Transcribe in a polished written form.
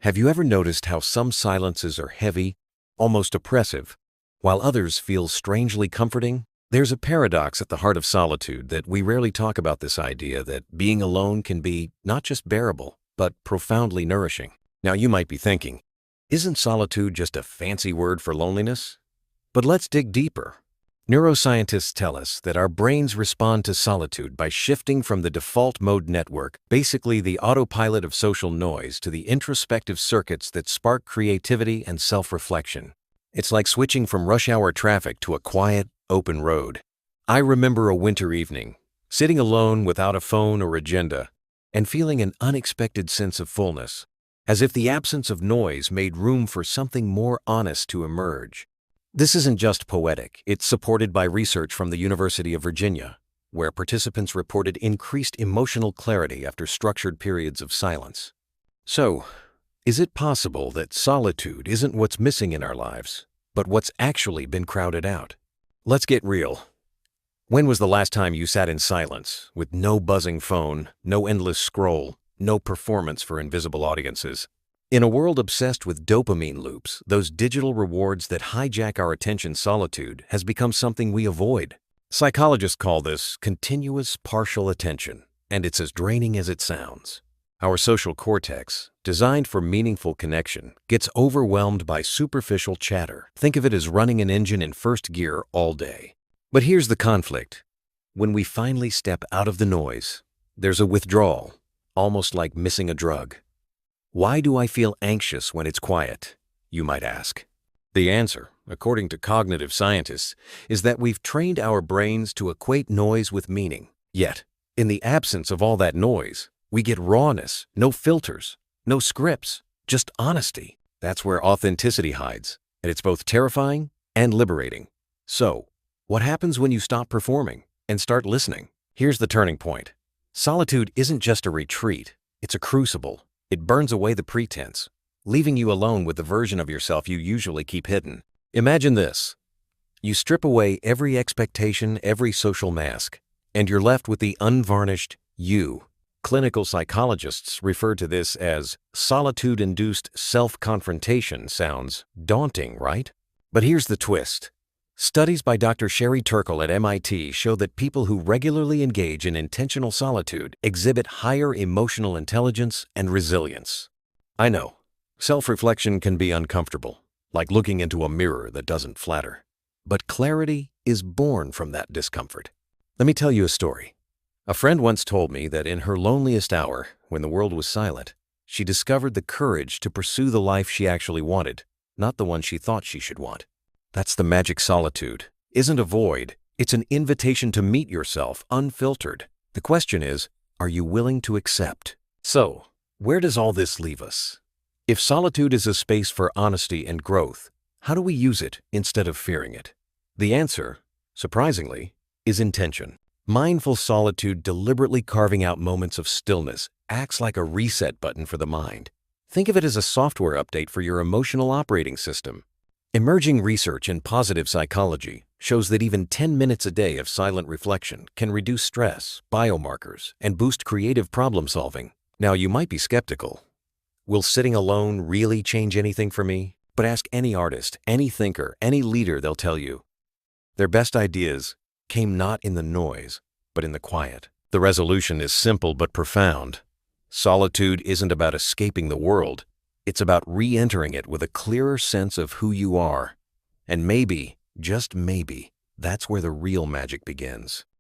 Have you ever noticed how some silences are heavy, almost oppressive, while others feel strangely comforting? There's a paradox at the heart of solitude that we rarely talk about, this idea that being alone can be not just bearable, but profoundly nourishing. Now you might be thinking, isn't solitude just a fancy word for loneliness? But let's dig deeper. Neuroscientists tell us that our brains respond to solitude by shifting from the default mode network, basically the autopilot of social noise, to the introspective circuits that spark creativity and self-reflection. It's like switching from rush hour traffic to a quiet, open road. I remember a winter evening, sitting alone without a phone or agenda, and feeling an unexpected sense of fullness, as if the absence of noise made room for something more honest to emerge. This isn't just poetic, it's supported by research from the University of Virginia, where participants reported increased emotional clarity after structured periods of silence. So, is it possible that solitude isn't what's missing in our lives, but what's actually been crowded out? Let's get real. When was the last time you sat in silence, with no buzzing phone, no endless scroll, no performance for invisible audiences? In a world obsessed with dopamine loops, those digital rewards that hijack our attention, solitude has become something we avoid. Psychologists call this continuous partial attention, and it's as draining as it sounds. Our social cortex, designed for meaningful connection, gets overwhelmed by superficial chatter. Think of it as running an engine in first gear all day. But here's the conflict. When we finally step out of the noise, there's a withdrawal, almost like missing a drug. Why do I feel anxious when it's quiet, you might ask? The answer, according to cognitive scientists, is that we've trained our brains to equate noise with meaning. Yet, in the absence of all that noise, we get rawness, no filters, no scripts, just honesty. That's where authenticity hides, and it's both terrifying and liberating. So, what happens when you stop performing and start listening? Here's the turning point. Solitude isn't just a retreat, it's a crucible. It burns away the pretense, leaving you alone with the version of yourself you usually keep hidden. Imagine this. You strip away every expectation, every social mask, and you're left with the unvarnished you. Clinical psychologists refer to this as solitude-induced self-confrontation. Sounds daunting, right? But here's the twist. Studies by Dr. Sherry Turkle at MIT show that people who regularly engage in intentional solitude exhibit higher emotional intelligence and resilience. I know, self-reflection can be uncomfortable, like looking into a mirror that doesn't flatter. But clarity is born from that discomfort. Let me tell you a story. A friend once told me that in her loneliest hour, when the world was silent, she discovered the courage to pursue the life she actually wanted, not the one she thought she should want. That's the magic. Solitude isn't a void, it's an invitation to meet yourself unfiltered. The question is, are you willing to accept? So, where does all this leave us? If solitude is a space for honesty and growth, how do we use it instead of fearing it? The answer, surprisingly, is intention. Mindful solitude, deliberately carving out moments of stillness, acts like a reset button for the mind. Think of it as a software update for your emotional operating system. Emerging research in positive psychology shows that even 10 minutes a day of silent reflection can reduce stress, biomarkers, and boost creative problem solving. Now, you might be skeptical. Will sitting alone really change anything for me? But ask any artist, any thinker, any leader, they'll tell you. Their best ideas came not in the noise, but in the quiet. The resolution is simple but profound. Solitude isn't about escaping the world. It's about re-entering it with a clearer sense of who you are. And maybe, just maybe, that's where the real magic begins.